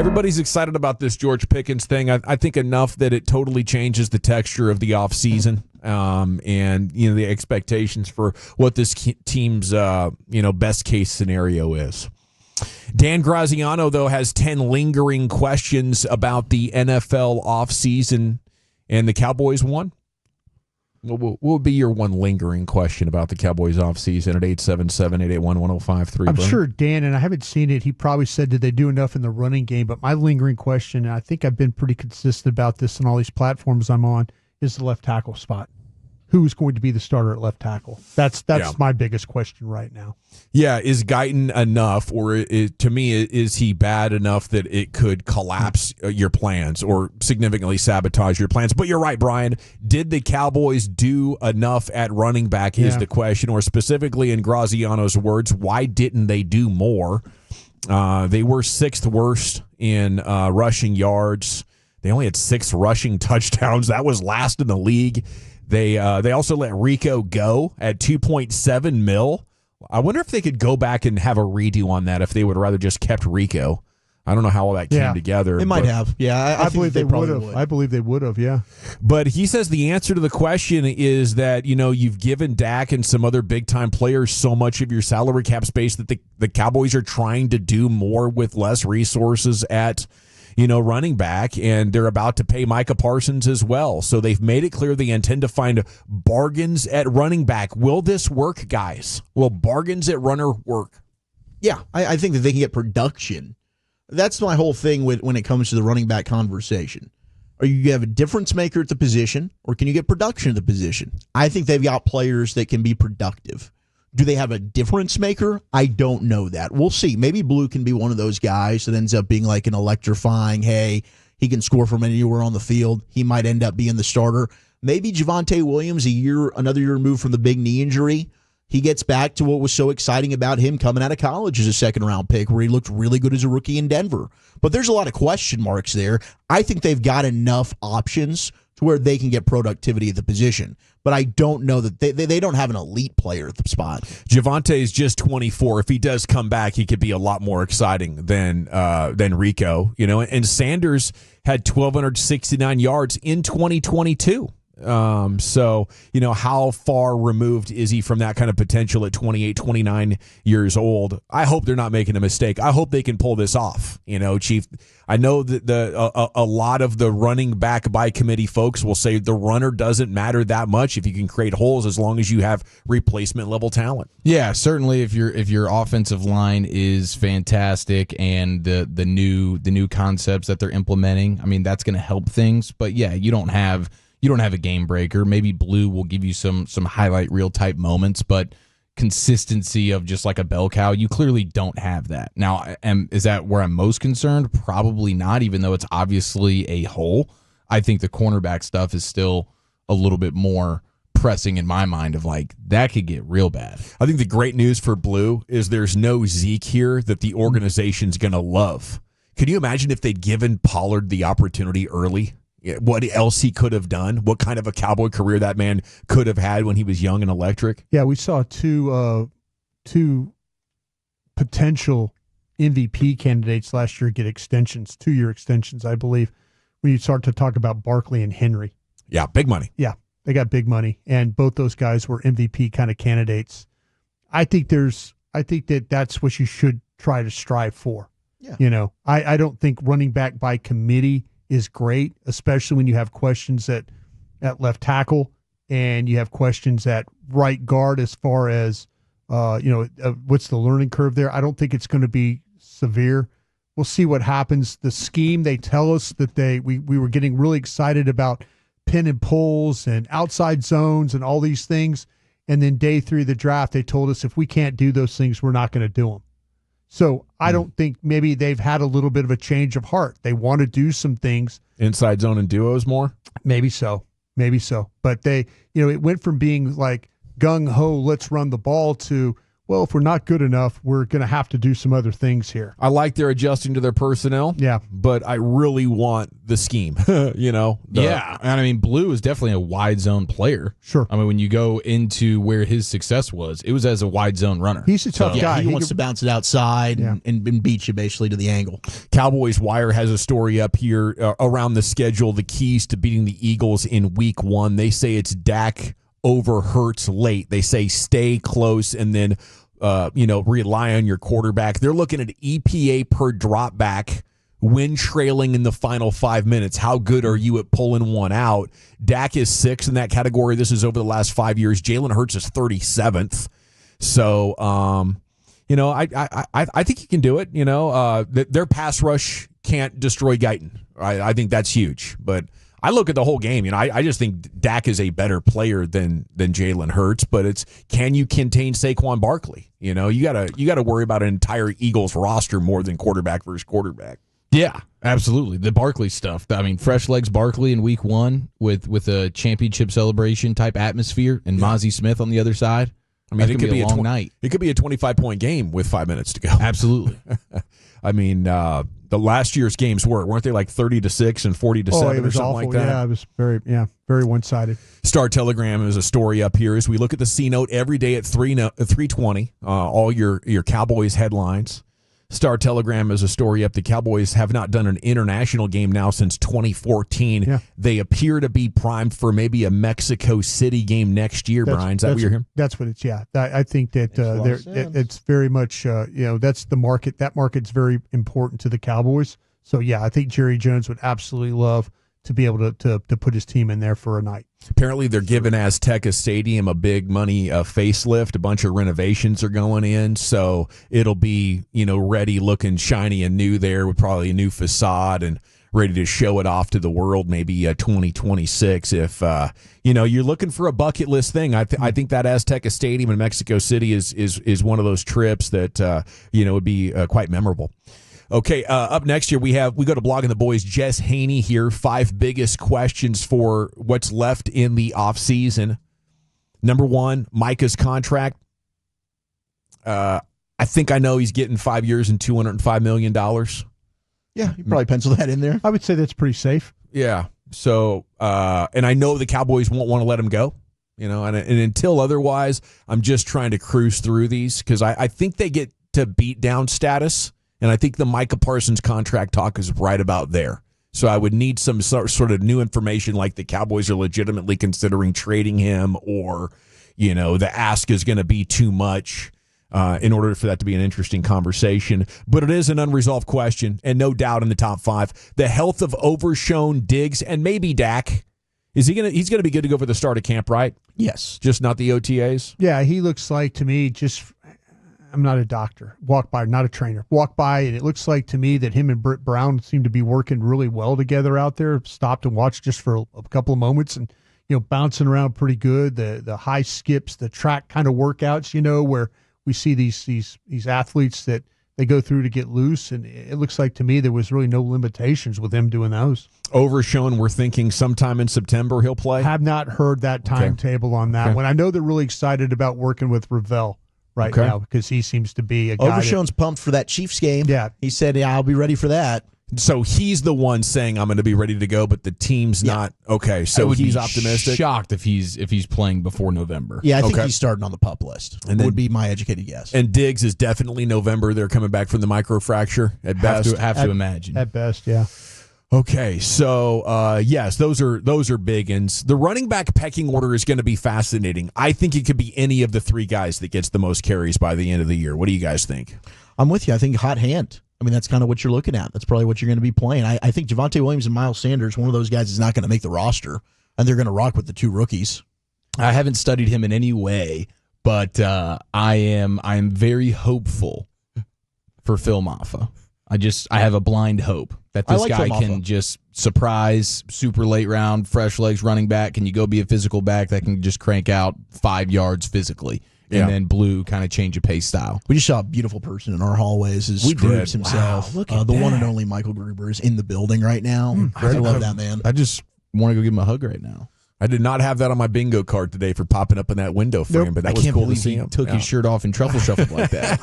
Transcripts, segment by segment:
Everybody's excited about this George Pickens thing. I think enough that it totally changes the texture of the offseason and the expectations for what this team's best case scenario is. Dan Graziano, though, has 10 lingering questions about the NFL offseason, and the Cowboys won. What would be your one lingering question about the Cowboys offseason at 877-881-1053? I'm sure Dan, and I haven't seen it, he probably said, did they do enough in the running game? But my lingering question, and I think I've been pretty consistent about this on all these platforms I'm on, is the left tackle spot. Who's going to be the starter at left tackle? That's my biggest question right now. Yeah, is Guyton enough, or to me, is he bad enough that it could collapse your plans or significantly sabotage your plans? But you're right, Brian. Did the Cowboys do enough at running back is the question, or specifically in Graziano's words, why didn't they do more? They were sixth worst in rushing yards. They only had 6 rushing touchdowns. That was last in the league. They also let Rico go at $2.7 million. I wonder if they could go back and have a redo on that if they would rather just kept Rico. I don't know how all that came together. They might have. Yeah, I believe they would have. I believe they would have, yeah. But he says the answer to the question is that, you've given Dak and some other big-time players so much of your salary cap space that the Cowboys are trying to do more with less resources at running back, and they're about to pay Micah Parsons as well. So they've made it clear they intend to find bargains at running back. Will this work, guys? Will bargains at runner work? Yeah, I think that they can get production. That's my whole thing when it comes to the running back conversation. Are you have a difference maker at the position, or can you get production at the position? I think they've got players that can be productive. Do they have a difference maker? I don't know that. We'll see. Maybe Blue can be one of those guys that ends up being like an electrifying, hey, he can score from anywhere on the field. He might end up being the starter. Maybe Javonte Williams, another year removed from the big knee injury, he gets back to what was so exciting about him coming out of college as a second-round pick, where he looked really good as a rookie in Denver. But there's a lot of question marks there. I think they've got enough options to where they can get productivity at the position. But I don't know that they don't have an elite player at the spot. Javonte is just 24. If he does come back, he could be a lot more exciting than Rico. And Sanders had 1,269 yards in 2022. So, how far removed is he from that kind of potential at 28, 29 years old? I hope they're not making a mistake. I hope they can pull this off. Chief, I know that a lot of the running back by committee folks will say the runner doesn't matter that much if you can create holes as long as you have replacement level talent. Yeah, certainly if your offensive line is fantastic and the new concepts that they're implementing, I mean, that's going to help things. But yeah, you don't have a game breaker. Maybe Blue will give you some highlight reel type moments, but consistency of just like a bell cow, you clearly don't have that. Now, is that where I'm most concerned? Probably not, even though it's obviously a hole. I think the cornerback stuff is still a little bit more pressing in my mind of like, that could get real bad. I think the great news for Blue is there's no Zeke here that the organization's going to love. Can you imagine if they'd given Pollard the opportunity early? What else he could have done, what kind of a Cowboy career that man could have had when he was young and electric. Yeah, we saw two potential MVP candidates last year get extensions, 2-year extensions, I believe, when you start to talk about Barkley and Henry. Yeah, big money. Yeah, they got big money, and both those guys were MVP kind of candidates. I think that's what you should try to strive for. Yeah. I don't think running back by committee is great, especially when you have questions at left tackle and you have questions at right guard as far as, what's the learning curve there. I don't think it's going to be severe. We'll see what happens. The scheme, they tell us that we were getting really excited about pin and pulls and outside zones and all these things. And then day 3 of the draft, they told us if we can't do those things, we're not going to do them. So I don't think maybe they've had a little bit of a change of heart. They want to do some things. Inside zone and duos more? Maybe so. But it went from being like gung-ho, let's run the ball to, well, if we're not good enough, we're going to have to do some other things here. I like they're adjusting to their personnel. Yeah. But I really want the scheme, Yeah. And I mean, Blue is definitely a wide zone player. Sure. I mean, when you go into where his success was, it was as a wide zone runner. He's a tough guy. He wants to bounce it outside and beat you basically to the angle. Cowboys Wire has a story up here around the schedule, the keys to beating the Eagles in week 1. They say it's Dak over Hurts late. They say stay close and then rely on your quarterback. They're looking at EPA per drop back when trailing in the final 5 minutes. How good are you at pulling one out? Dak is 6th in that category. This is over the last 5 years. Jalen Hurts is 37th. So, I think he can do it. Their pass rush can't destroy Guyton. I think that's huge. But I look at the whole game. I just think Dak is a better player than Jalen Hurts. But it's, can you contain Saquon Barkley? You gotta worry about an entire Eagles roster more than quarterback versus quarterback. Yeah, absolutely. The Barkley stuff. I mean, fresh legs Barkley in week 1 with a championship celebration type atmosphere and Mozzie Smith on the other side. I mean, it could be a long night. It could be a 25-point game with 5 minutes to go. Absolutely. I mean, the last year's games weren't they like 30-6 and 40-7 or something awful. like that? Yeah, it was very one-sided. Star Telegram is a story up here as we look at the C Note every day at 3:20. All your Cowboys headlines. Star Telegram is a story up. The Cowboys have not done an international game now since 2014. Yeah. They appear to be primed for maybe a Mexico City game next year, Brian. Is that what you're hearing? That's what it's, yeah. I think that it's very much, that's the market. That market's very important to the Cowboys. So, yeah, I think Jerry Jones would absolutely love to be able to put his team in there for a night. Apparently, they're giving Azteca Stadium a big money facelift. A bunch of renovations are going in, so it'll be ready, looking shiny and new there with probably a new facade and ready to show it off to the world. Maybe 2026. If you're looking for a bucket list thing, I think that Azteca Stadium in Mexico City is one of those trips that would be quite memorable. Okay, up next here we go to Blogging the Boys. Jess Haney here. 5 biggest questions for what's left in the offseason. Number 1, Micah's contract. I think I know he's getting 5 years and $205 million. Yeah, you probably pencil that in there. I would say that's pretty safe. Yeah. So, and I know the Cowboys won't want to let him go. And until otherwise, I'm just trying to cruise through these because I think they get to beat down status. And I think the Micah Parsons contract talk is right about there. So I would need some sort of new information, like the Cowboys are legitimately considering trading him, or, the ask is going to be too much in order for that to be an interesting conversation. But it is an unresolved question, and no doubt in the top 5. The health of Overshown, Diggs, and maybe Dak. He's going to be good to go for the start of camp, right? Yes. Just not the OTAs? Yeah, he looks like to me I'm not a doctor. Walk by, not a trainer. Walk by, and it looks like to me that him and Britt Brown seem to be working really well together out there. Stopped and watched just for a couple of moments, and bouncing around pretty good. The high skips, the track kind of workouts, where we see these athletes that they go through to get loose, and it looks like to me there was really no limitations with him doing those. Overshown, we're thinking sometime in September he'll play. Have not heard that timetable on that one. I know they're really excited about working with Ravel right now because he seems to be a guy. Overshown's pumped for that Chiefs game. Yeah. He said, I'll be ready for that. So he's the one saying I'm going to be ready to go, but the team's not. Okay, so he's optimistic. Shocked if he's playing before November. Yeah, I think he's starting on the PUP list. And would be my educated guess. And Diggs is definitely November. They're coming back from the microfracture at best. Have to imagine. At best, yeah. Okay, so yes, those are big ends. The running back pecking order is going to be fascinating. I think it could be any of the 3 guys that gets the most carries by the end of the year. What do you guys think? I'm with you. I think hot hand. I mean, that's kind of what you're looking at. That's probably what you're going to be playing. I think Javonte Williams and Miles Sanders, one of those guys is not going to make the roster, and they're going to rock with the 2 rookies. I haven't studied him in any way, but I am very hopeful for Phil Maffa. I have a blind hope that this guy can just surprise, super late round, fresh legs running back. Can you go be a physical back that can just crank out 5 yards physically? And then Blue kind of change of pace style. We just saw a beautiful person in our hallways. Grubbs himself. Wow, the one and only Michael Gruber is in the building right now. I love that man. I just want to go give him a hug right now. I did not have that on my bingo card today for popping up in that window frame, but that was cool to see him. Took his shirt off and truffle shuffled like that.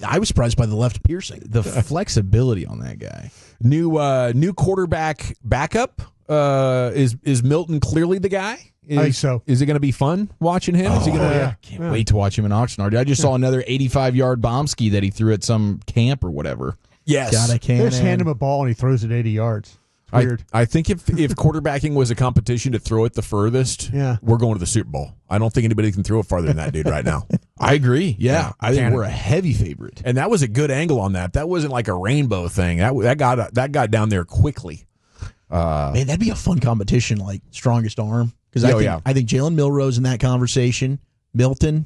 I was surprised by the left piercing. The flexibility on that guy. New quarterback backup. Is Milton clearly the guy? I think so. Is it going to be fun watching him? Is he going to? Can't wait to watch him in Oxnard. I just saw another 85-yard bomb ski that he threw at some camp or whatever. Yes. Got a cannon. They just hand him a ball and he throws it 80 yards. It's weird. I think if quarterbacking was a competition to throw it the furthest, we're going to the Super Bowl. I don't think anybody can throw it farther than that dude right now. I agree. Yeah. I think we're a heavy favorite. And that was a good angle on that. That wasn't like a rainbow thing. That got down there quickly. Man, that'd be a fun competition, like strongest arm. Because I think Jalen Milrose in that conversation, Milton,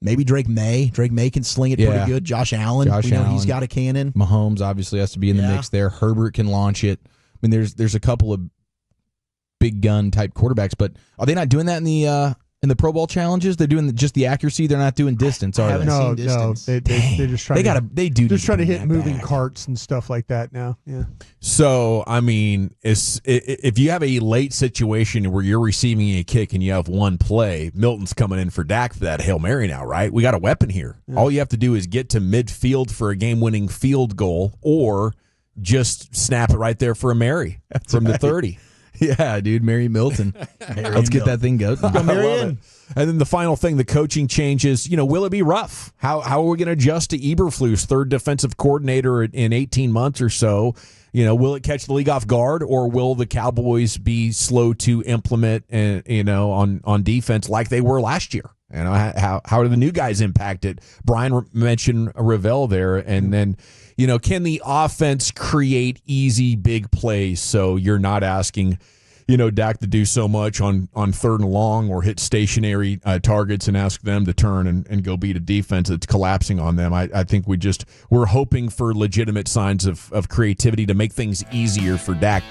maybe Drake May. Drake May can sling it pretty good. Josh Allen, he's got a cannon. Mahomes obviously has to be in the mix there. Herbert can launch it. I mean, there's a couple of big gun type quarterbacks, but are they not doing that in the Pro Bowl challenges? They're doing just the accuracy. They're not doing distance, are they? No, they're just trying. Just trying to hit moving carts and stuff like that now. Yeah. So I mean, if you have a late situation where you're receiving a kick and you have one play, Milton's coming in for Dak for that Hail Mary now, right? We got a weapon here. Yeah. All you have to do is get to midfield for a game-winning field goal, or just snap it right there for a Mary from the 30. Yeah, dude, Mary Milton. Let's get that thing going. And then the final thing, the coaching changes. Will it be rough? How are we going to adjust to Eberflus, third defensive coordinator in 18 months or so? Will it catch the league off guard, or will the Cowboys be slow to implement, on defense like they were last year? How are the new guys impacted? Brian mentioned Ravel there, and then can the offense create easy big plays so you're not asking Dak to do so much on third and long, or hit stationary targets and ask them to turn and go beat a defense that's collapsing on them. I think we're hoping for legitimate signs of creativity to make things easier for Dak.